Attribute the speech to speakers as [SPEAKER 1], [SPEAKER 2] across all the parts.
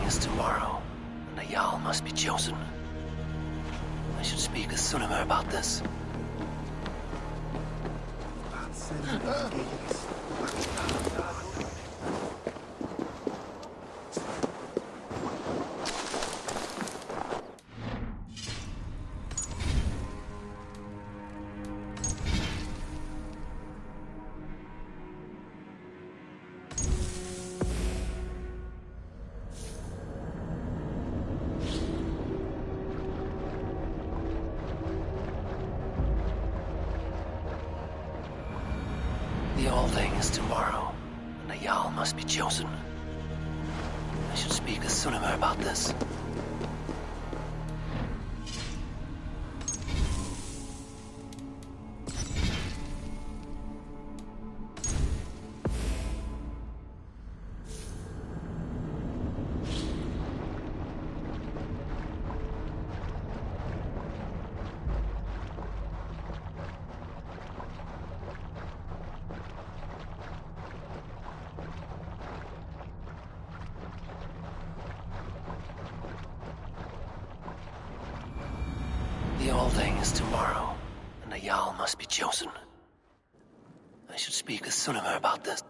[SPEAKER 1] is tomorrow, and the Jarl must be chosen. I should speak with Sunnema about this. The all thing is tomorrow, and the Jarl must be chosen. I should speak with Sunnema about this. The all thing is tomorrow, and the Jarl must be chosen. I should speak with Sunnema about this.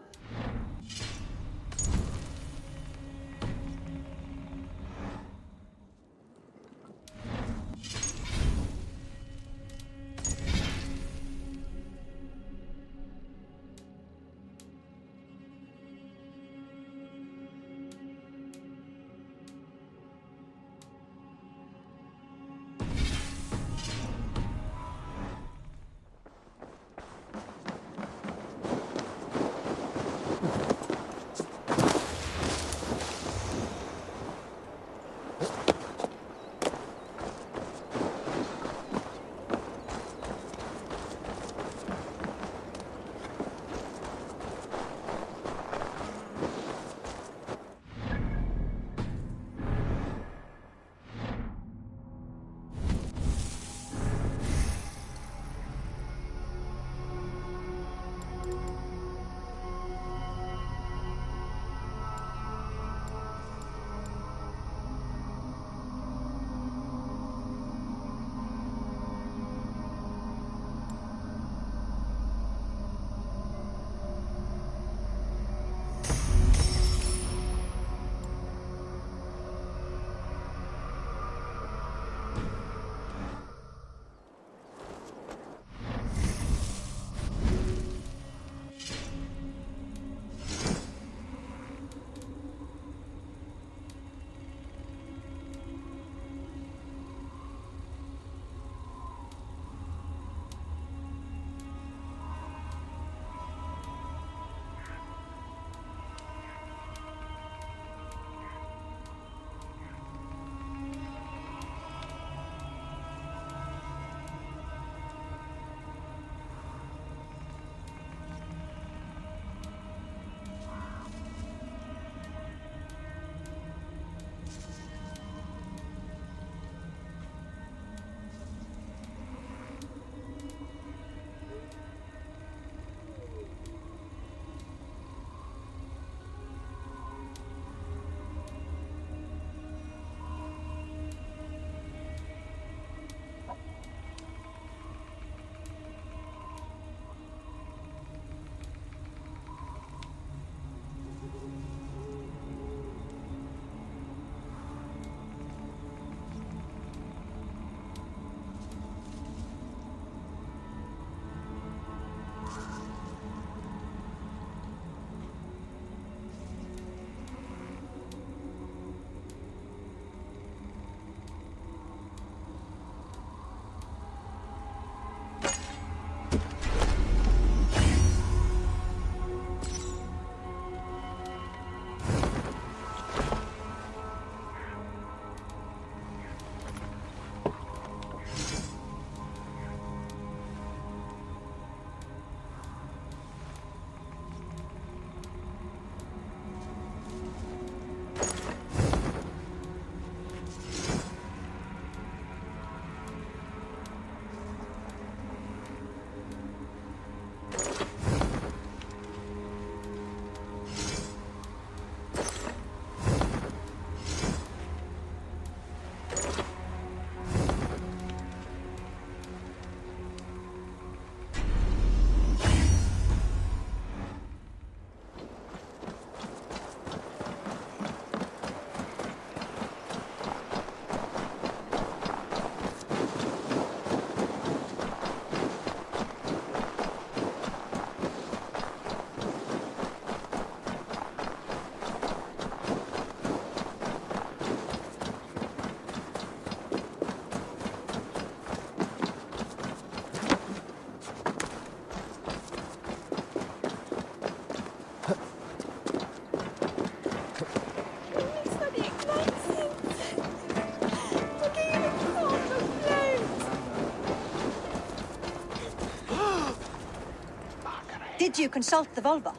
[SPEAKER 2] Did you consult the Volva?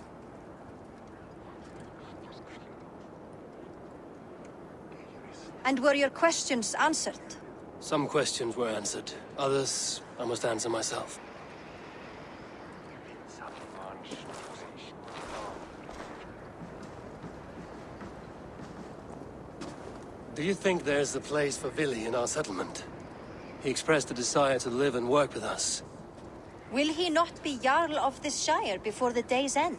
[SPEAKER 2] And were your questions answered?
[SPEAKER 1] Some questions were answered. Others, I must answer myself. Do you think there's a place for Vili in our settlement? He expressed a desire to live and work with us.
[SPEAKER 2] Will he not be Jarl of this Shire before the day's end?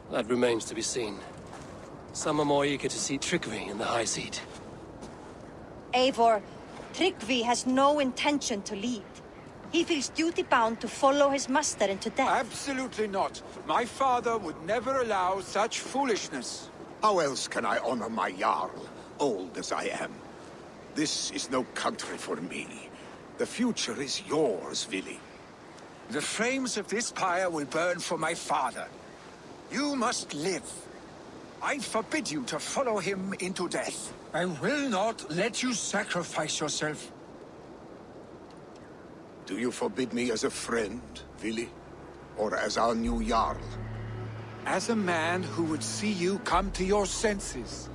[SPEAKER 1] That remains to be seen. Some are more eager to see Tryggvi in the high seat.
[SPEAKER 2] Eivor, Tryggvi has no intention to lead. He feels duty-bound to follow his master into death.
[SPEAKER 3] Absolutely not. My father would never allow such foolishness.
[SPEAKER 4] How else can I honor my Jarl, old as I am? This is no country for me. The future is yours, Vili.
[SPEAKER 3] The flames of this pyre will burn for my father. You must live. I forbid you to follow him into death. I will not let you sacrifice yourself.
[SPEAKER 4] Do you forbid me as a friend, Vili? Or as our new Jarl?
[SPEAKER 3] As a man who would see you come to your senses.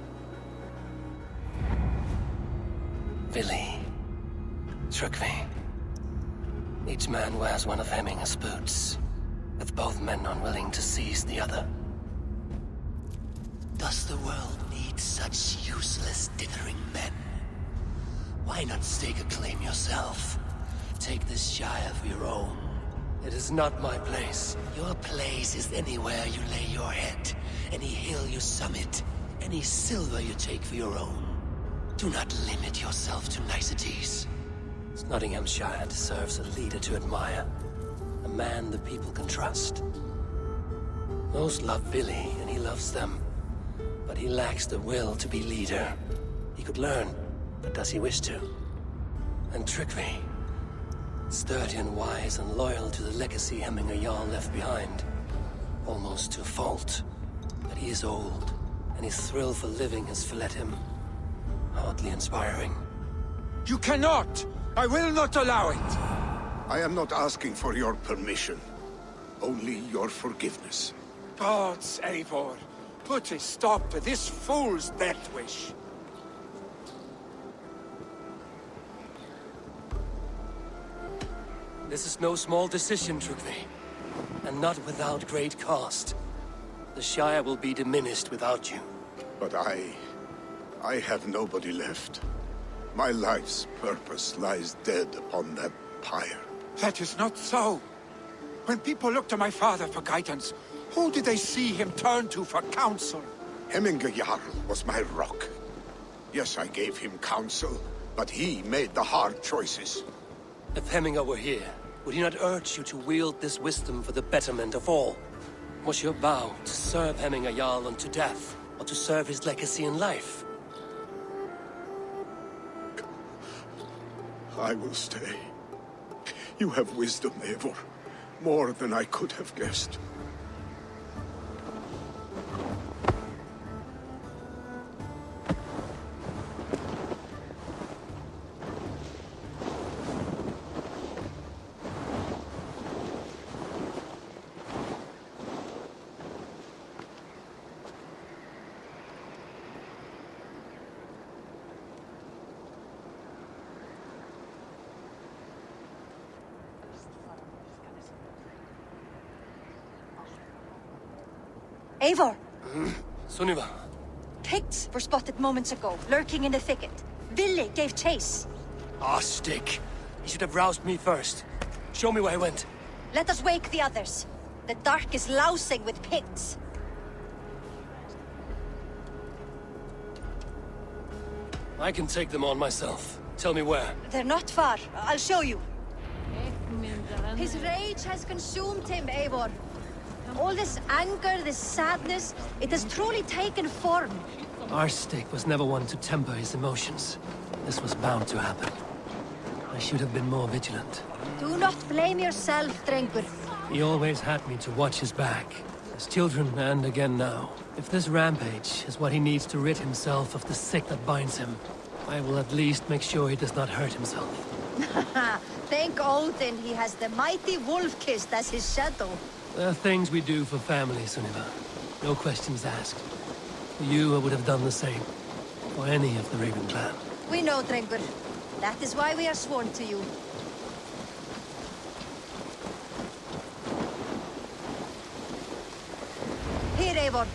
[SPEAKER 1] Vili. Tryggvi. Each man wears one of Hemminger's boots, with both men unwilling to seize the other. Does the world need such useless, dithering men? Why not stake a claim yourself? Take this Shire for your own. It is not my place. Your place is anywhere you lay your head, any hill you summit, any silver you take for your own. Do not limit yourself to niceties. Nottinghamshire deserves a leader to admire, a man the people can trust. Most love Vili, and he loves them, but he lacks the will to be leader. He could learn, but does he wish to? And Tryggvi, sturdy and wise and loyal to the legacy Hemminger Jarl left behind. Almost to a fault. But he is old, and his thrill for living has fled him. Hardly inspiring.
[SPEAKER 3] You cannot! I will not allow it!
[SPEAKER 4] I am not asking for your permission. Only your forgiveness.
[SPEAKER 3] Gods, Eivor, put a stop to this fool's death wish.
[SPEAKER 1] This is no small decision, Tryggvi. And not without great cost. The Shire will be diminished without you.
[SPEAKER 4] But I have nobody left. My life's purpose lies dead upon that pyre.
[SPEAKER 3] That is not so. When people look to my father for guidance, who did they see him turn to for counsel?
[SPEAKER 4] Hemminger Jarl was my rock. Yes, I gave him counsel, but he made the hard choices.
[SPEAKER 1] If Hemminger were here, would he not urge you to wield this wisdom for the betterment of all? Was your vow to serve Hemminger Jarl unto death, or to serve his legacy in life?
[SPEAKER 4] I will stay. You have wisdom, Eivor. More than I could have guessed.
[SPEAKER 2] Eivor!
[SPEAKER 1] Sunniva.
[SPEAKER 2] Picts were spotted moments ago, lurking in the thicket. Vili gave chase.
[SPEAKER 1] Ah, stick. He should have roused me first. Show me where he went.
[SPEAKER 2] Let us wake the others. The dark is lousing with Picts.
[SPEAKER 1] I can take them on myself. Tell me where.
[SPEAKER 2] They're not far. I'll show you. His rage has consumed him, Eivor. All this anger, this sadness, it has truly taken form.
[SPEAKER 1] Our stick was never one to temper his emotions. This was bound to happen. I should have been more vigilant.
[SPEAKER 2] Do not blame yourself, Drengur.
[SPEAKER 1] He always had me to watch his back. As children, and again now. If this rampage is what he needs to rid himself of the sick that binds him, I will at least make sure he does not hurt himself.
[SPEAKER 2] Thank Odin he has the mighty Wolf-Kissed as his shadow.
[SPEAKER 1] There are things we do for family, Sunniva. No questions asked. For you, I would have done the same. For any of the Raven clan.
[SPEAKER 2] We know, Drengur. That is why we are sworn to you. Here, Eivor.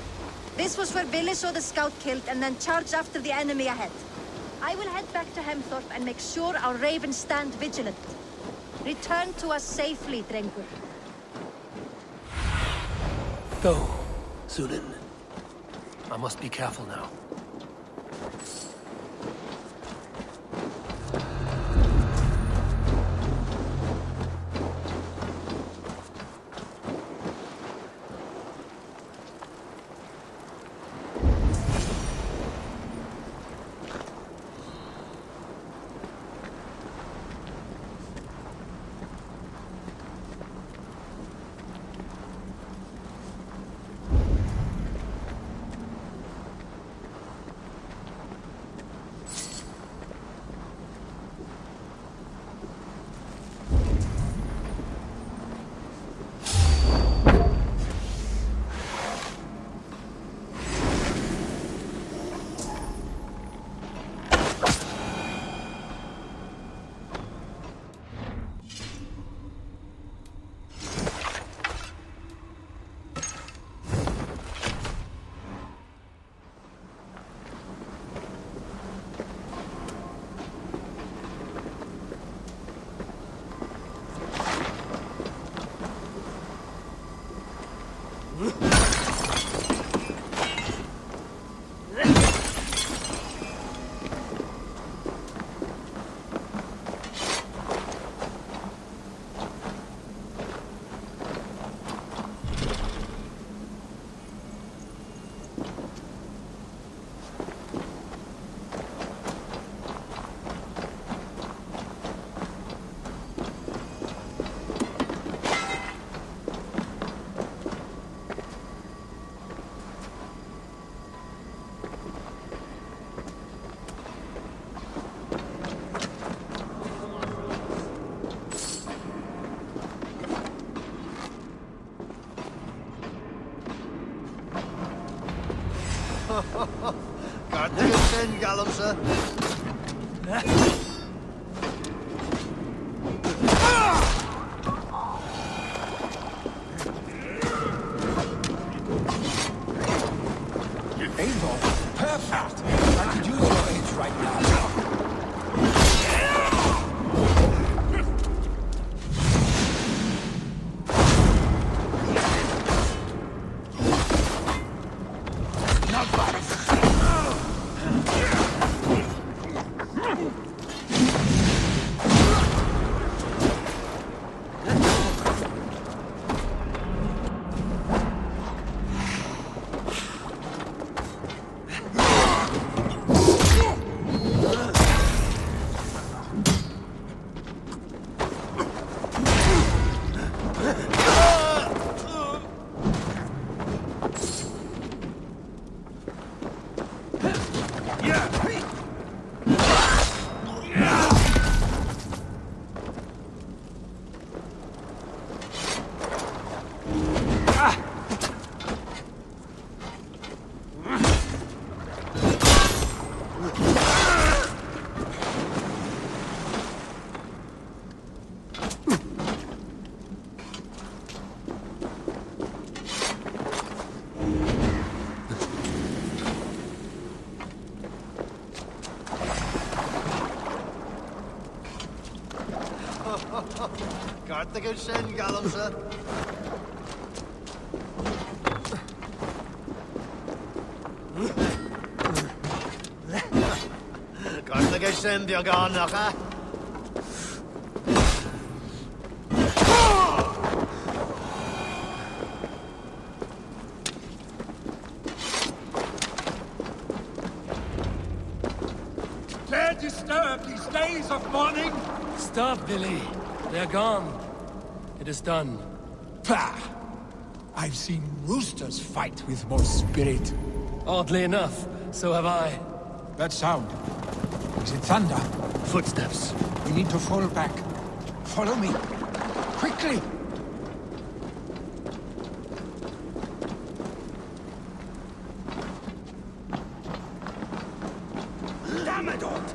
[SPEAKER 2] This was where Billy saw the scout killed and then charged after the enemy ahead. I will head back to Hemthorpe and make sure our ravens stand vigilant. Return to us safely, Drengur.
[SPEAKER 1] Go, Sunan. I must be careful now.
[SPEAKER 5] Gardening sin, Gallumsa.
[SPEAKER 3] Eivor, perfect! I could use your aid right now.
[SPEAKER 5] Gardening sin, Gallumsa. Gardening sin, Bjorgan, eh?
[SPEAKER 3] Dare disturb these days of mourning?
[SPEAKER 1] Stop, Billy. They're gone. It is done.
[SPEAKER 3] Pah! I've seen roosters fight with more spirit.
[SPEAKER 1] Oddly enough, so have I.
[SPEAKER 3] That sound. Is it thunder?
[SPEAKER 1] Footsteps.
[SPEAKER 3] We need to fall back. Follow me. Quickly! Damn it, Ott!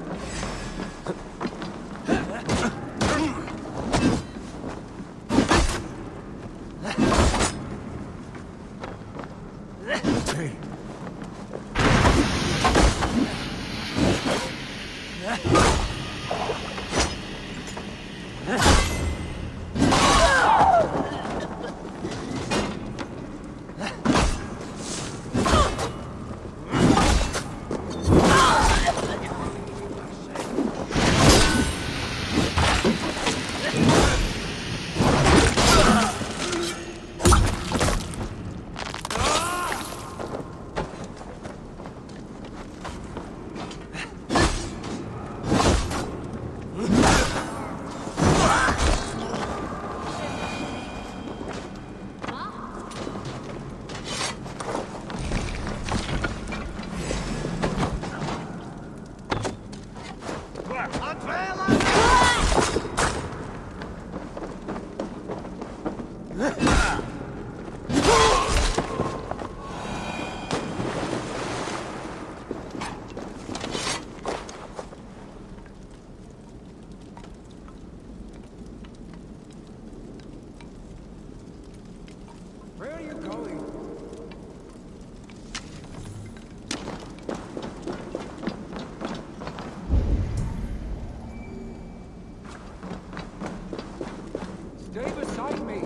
[SPEAKER 3] Where are you going? Stay beside me.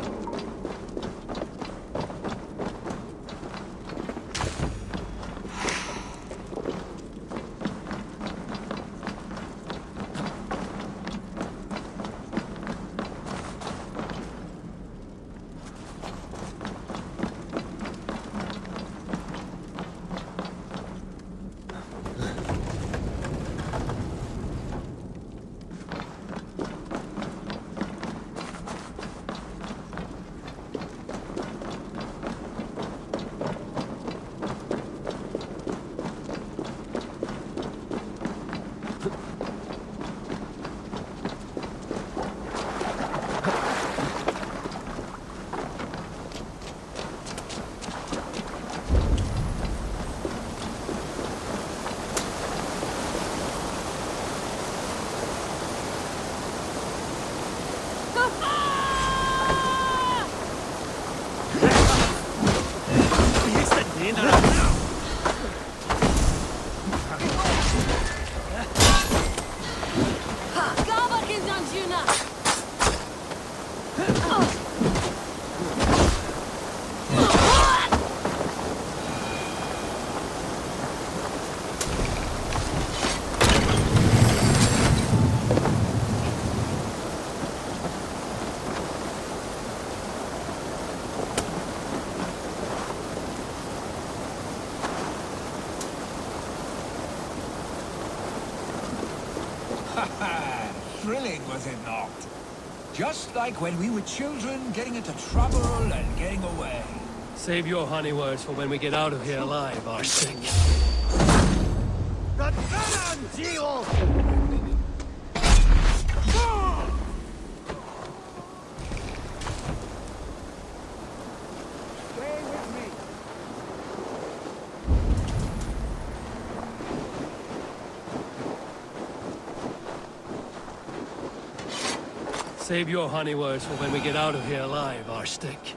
[SPEAKER 3] Thrilling, was it not? Just like when we were children, getting into trouble and getting away.
[SPEAKER 1] Save your honey words for when we get out of here alive, Arsenic.
[SPEAKER 3] Stay with me.
[SPEAKER 1] Save your honey words for when we get out of here alive, Arsenic.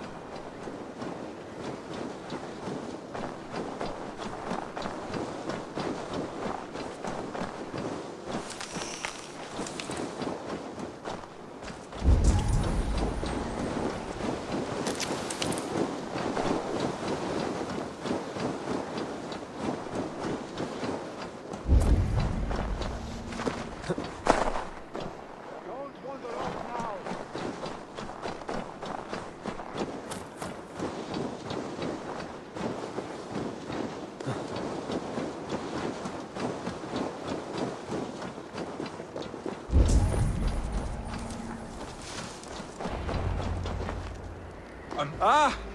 [SPEAKER 3] Don't wander off now.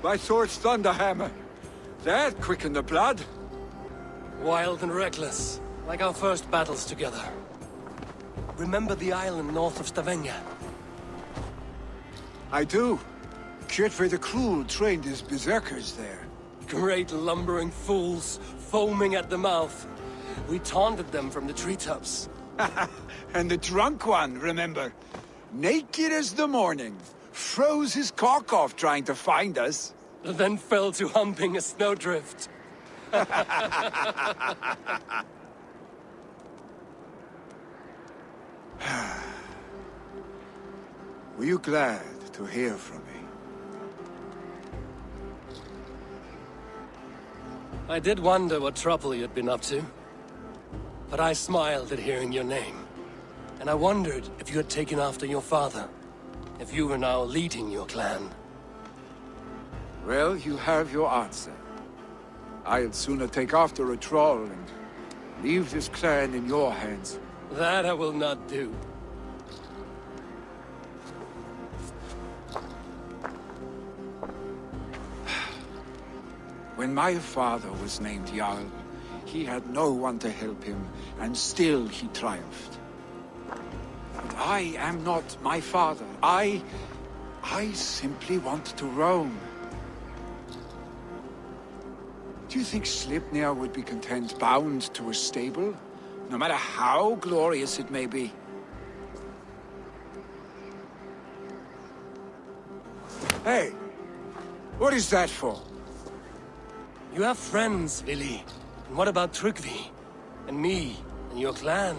[SPEAKER 3] My sword's thunderhammer. That quickened the blood.
[SPEAKER 1] Wild and reckless, like our first battles together. Remember the island north of Stavanger?
[SPEAKER 3] I do. Kjotve the Cruel trained his berserkers there.
[SPEAKER 1] Great lumbering fools, foaming at the mouth. We taunted them from the treetops.
[SPEAKER 3] And the drunk one, remember? Naked as the morning. Froze his cock off trying to find us.
[SPEAKER 1] Then fell to humping a snowdrift.
[SPEAKER 3] Were you glad to hear from me?
[SPEAKER 1] I did wonder what trouble you'd been up to. But I smiled at hearing your name. And I wondered if you had taken after your father. If you were now leading your clan.
[SPEAKER 3] Well, you have your answer. I'd sooner take after a troll and leave this clan in your hands.
[SPEAKER 1] That I will not do.
[SPEAKER 3] When my father was named Jarl, he had no one to help him, and still he triumphed. But I am not my father. I simply want to roam. Do you think Sleipnir would be content bound to a stable? No matter how glorious it may be? Hey! What is that for?
[SPEAKER 1] You have friends, Billy. And what about Tryggvi? And me? And your clan?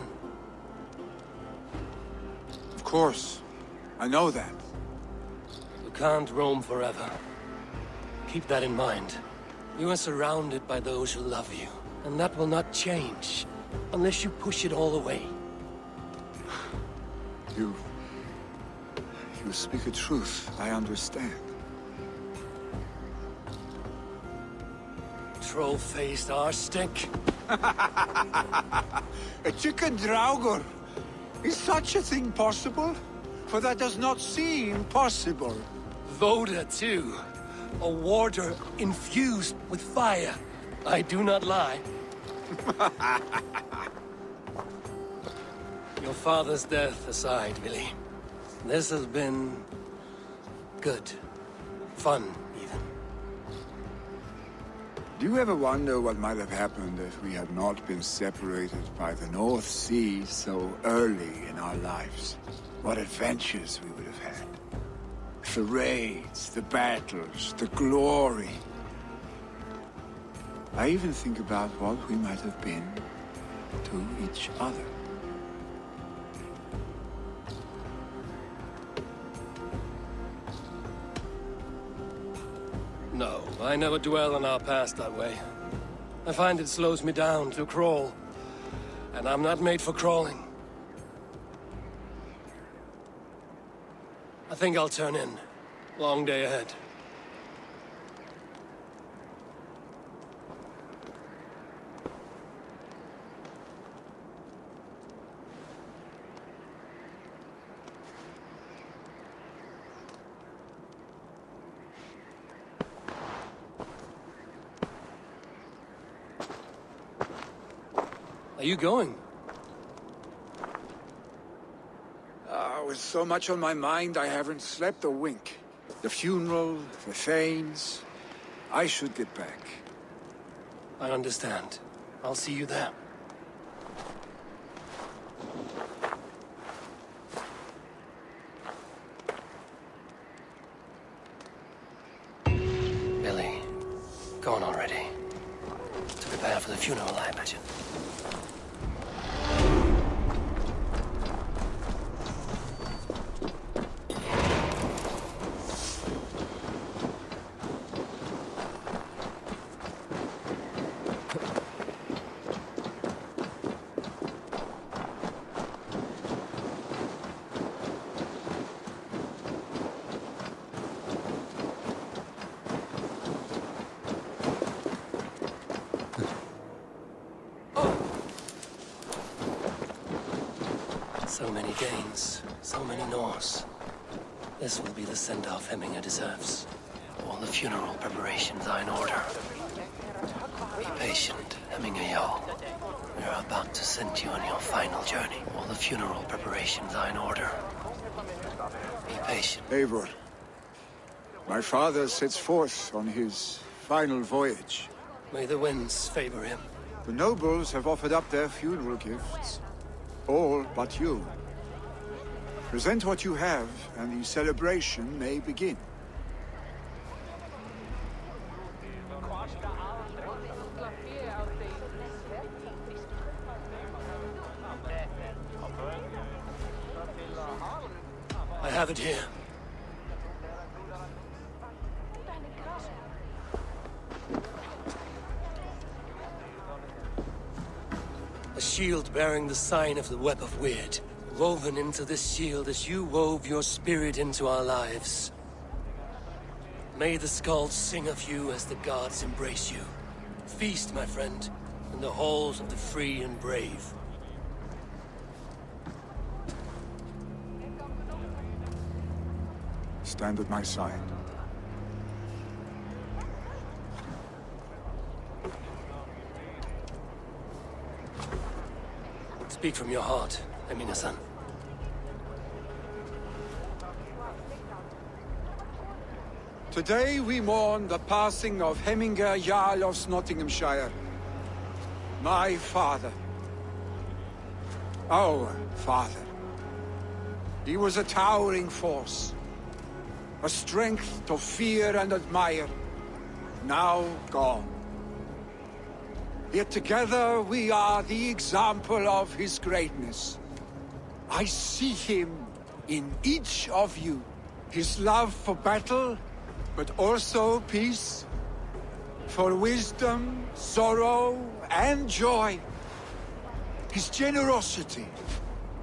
[SPEAKER 3] Of course. I know that.
[SPEAKER 1] You can't roam forever. Keep that in mind. You are surrounded by those who love you. And that will not change. Unless you push it all away.
[SPEAKER 3] You speak a truth. I understand.
[SPEAKER 1] Troll-faced arse-stick.
[SPEAKER 3] A chicken draugr! Is such a thing possible? For that does not seem possible.
[SPEAKER 1] Voda, too. A warder infused with fire. I do not lie. Your father's death aside, Billy. This has been... good. Fun, even.
[SPEAKER 3] Do you ever wonder what might have happened if we had not been separated by the North Sea so early in our lives? What adventures we would have had. The raids, the battles, the glory. I even think about what we might have been to each other.
[SPEAKER 1] No, I never dwell on our past that way. I find it slows me down to crawl. And I'm not made for crawling. I think I'll turn in. Long day ahead. Are you going?
[SPEAKER 3] With so much on my mind, I haven't slept a wink. The funeral, the Thanes. I should get back.
[SPEAKER 1] I understand. I'll see you there. Billy, go on already. To prepare for the funeral, I imagine. So many Danes, so many Norse. This will be the send-off Hemminger deserves. All the funeral preparations are in order. Be patient, Hemminger Jarl. We are about to send you on your final journey. All the funeral preparations are in order. Be patient.
[SPEAKER 3] Eivor, My father sets forth on his final voyage.
[SPEAKER 1] May the winds favor him.
[SPEAKER 3] The nobles have offered up their funeral gifts. All but you. Present what you have, and the celebration may begin.
[SPEAKER 1] I have it here. A shield bearing the sign of the Web of Weird. Woven into this shield as you wove your spirit into our lives. May the skulls sing of you as the gods embrace you. Feast, my friend, in the halls of the free and brave.
[SPEAKER 3] Stand at my side.
[SPEAKER 1] Speak from your heart, Emina-san.
[SPEAKER 3] Today we mourn the passing of Heminger Jarl of Nottinghamshire. My father. Our father. He was a towering force. A strength to fear and admire. Now gone. Yet together we are the example of his greatness. I see him in each of you. His love for battle, but also peace. For wisdom, sorrow, and joy. His generosity,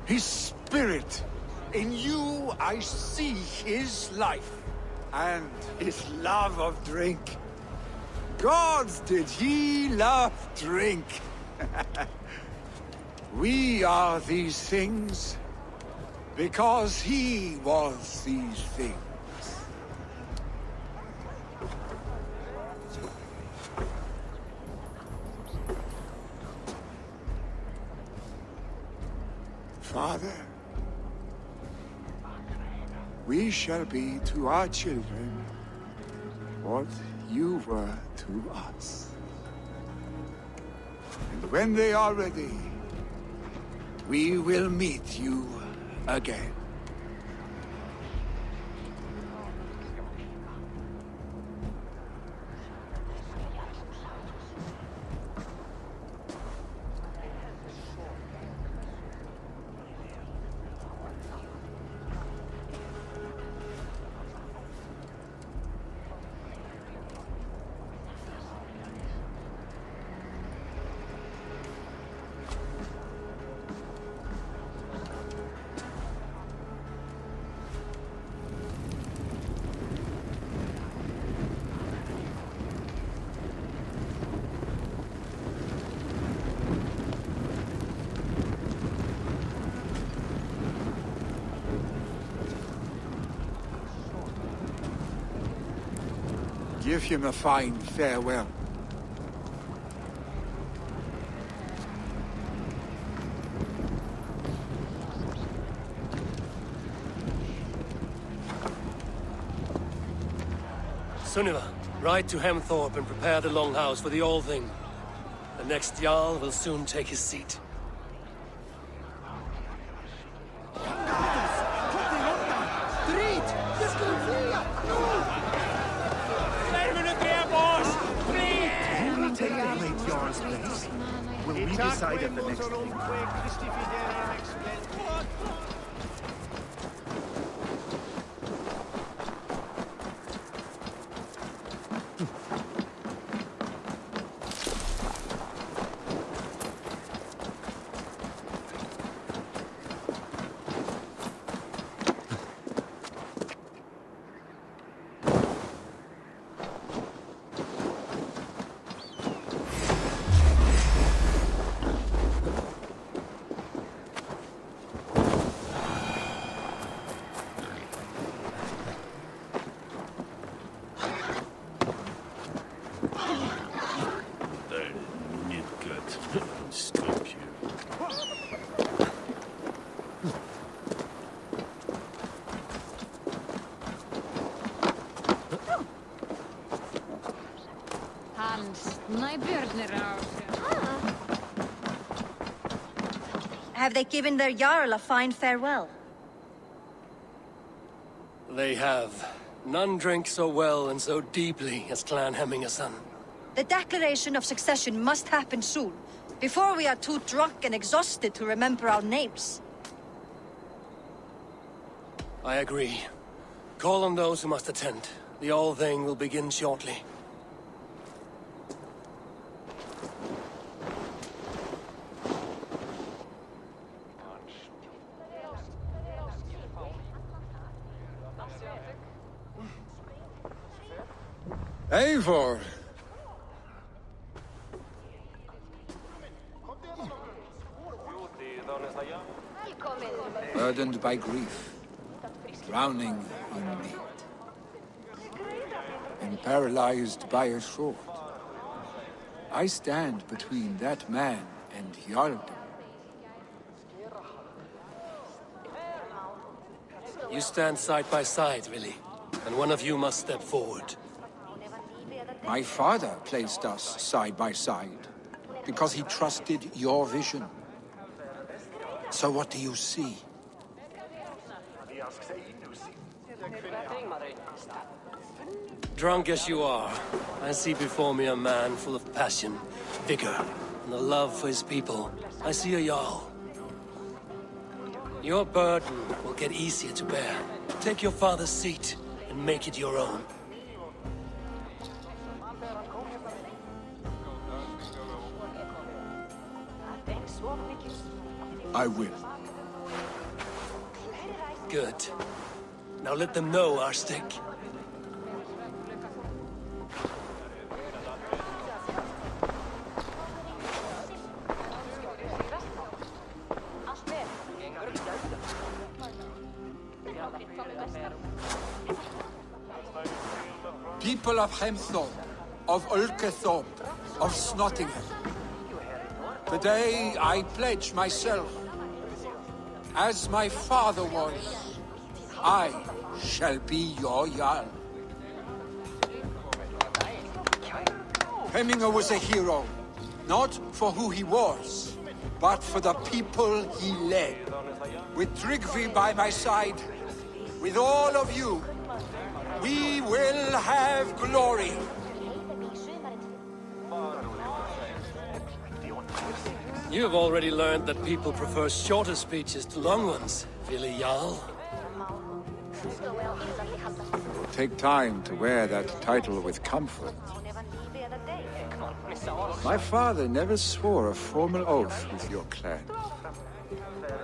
[SPEAKER 3] his spirit. In you I see his life, and his love of drink. Gods, did he love drink! We are these things because he was these things. Father, we shall be to our children what you were to us. And when they are ready, we will meet you again. Give him a fine farewell.
[SPEAKER 1] Sunniva, ride to Hemthorpe and prepare the Longhouse for the All Thing. The next Jarl will soon take his seat.
[SPEAKER 5] Will we decide at the next thing?
[SPEAKER 2] they given their Jarl a fine farewell?
[SPEAKER 1] They have. None drink so well and so deeply as Clan Hemmingason.
[SPEAKER 2] The declaration of succession must happen soon, before we are too drunk and exhausted to remember our names.
[SPEAKER 1] I agree. Call on those who must attend. The All-Thing will begin shortly.
[SPEAKER 3] Eivor! Burdened by grief, drowning in need, and paralyzed by a sword. I stand between that man and Jarldom.
[SPEAKER 1] You stand side by side, really, and one of you must step forward.
[SPEAKER 3] My father placed us side by side, because he trusted your vision. So what do you see?
[SPEAKER 1] Drunk as you are, I see before me a man full of passion, vigor, and a love for his people. I see a Jarl. Your burden will get easier to bear. Take your father's seat and make it your own.
[SPEAKER 3] I will.
[SPEAKER 1] Good. Now let them know our stick.
[SPEAKER 3] People of Hemthorpe, of Ulkethorpe, of Snottingham. Today I pledge myself. As my father was, I shall be your Jarl. Hemminger was a hero, not for who he was, but for the people he led. With Tryggvi by my side, with all of you, we will have glory.
[SPEAKER 1] You have already learned that people prefer shorter speeches to long ones, Vili Jarl.
[SPEAKER 3] It will take time to wear that title with comfort. My father never swore a formal oath with your clan.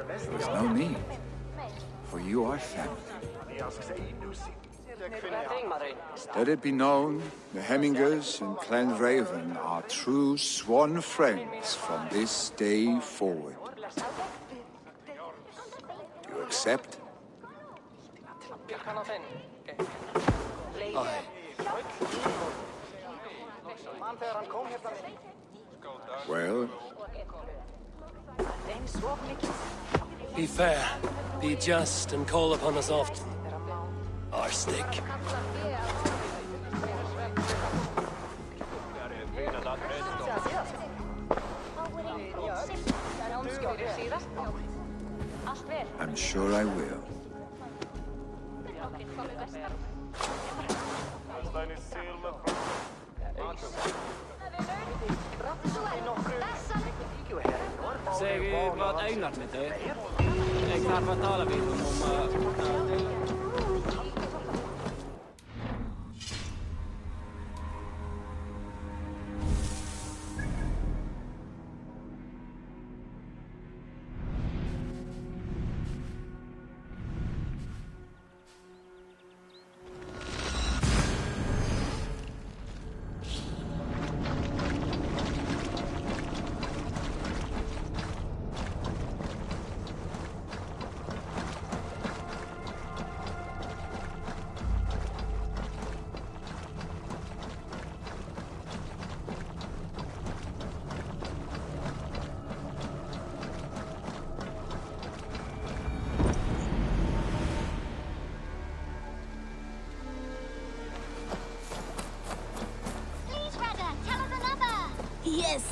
[SPEAKER 3] There was no need, for you are family. Let it be known, the Hemmingers and Clan Raven are true sworn friends from this day forward. Do you accept?
[SPEAKER 1] Aye.
[SPEAKER 3] Well,
[SPEAKER 1] Be fair, be just, and call upon us often. Our stick.
[SPEAKER 3] I'm sure I will.
[SPEAKER 6] Zeg je wat Einard met hè? Ik ga het wat halen weer om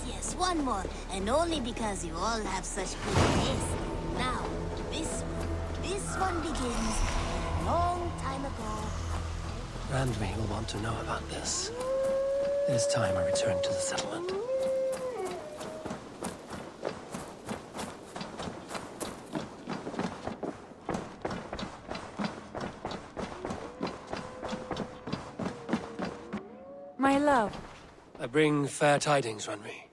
[SPEAKER 7] Yes, one more, and only because you all have such good taste.
[SPEAKER 1] Randvi will want to know about this. It is time I returned to the settlement.
[SPEAKER 7] My love.
[SPEAKER 1] I bring fair tidings, Randvi.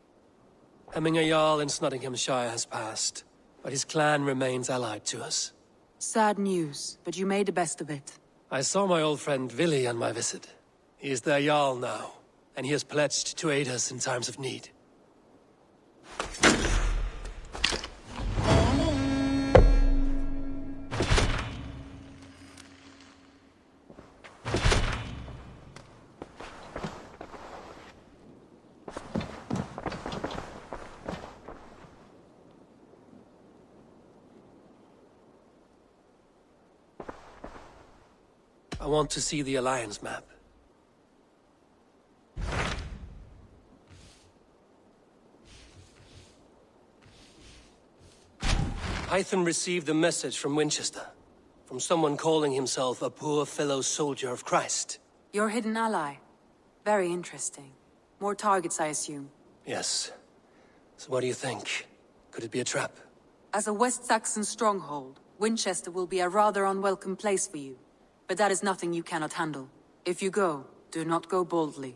[SPEAKER 1] Hemminger Jarl in Nottinghamshire has passed, but his clan remains allied to us.
[SPEAKER 7] Sad news, but you made the best of it.
[SPEAKER 1] I saw my old friend Vili on my visit. He is their Jarl now, and he has pledged to aid us in times of need. I want to see the Alliance map. Hytham received a message from Winchester, from someone calling himself a poor fellow soldier of Christ.
[SPEAKER 7] Your hidden ally. Very interesting. More targets, I assume.
[SPEAKER 1] Yes. So what do you think? Could it be a trap?
[SPEAKER 7] As a West Saxon stronghold, Winchester will be a rather unwelcome place for you. But that is nothing you cannot handle. If you go, do not go boldly.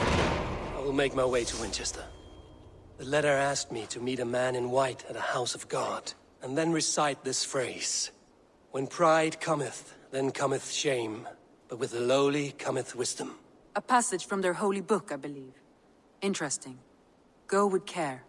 [SPEAKER 1] I will make my way to Winchester. The letter asked me to meet a man in white at a house of God, and then recite this phrase. When pride cometh, then cometh shame, but with the lowly cometh wisdom.
[SPEAKER 7] A passage from their holy book, I believe. Interesting. Go with care.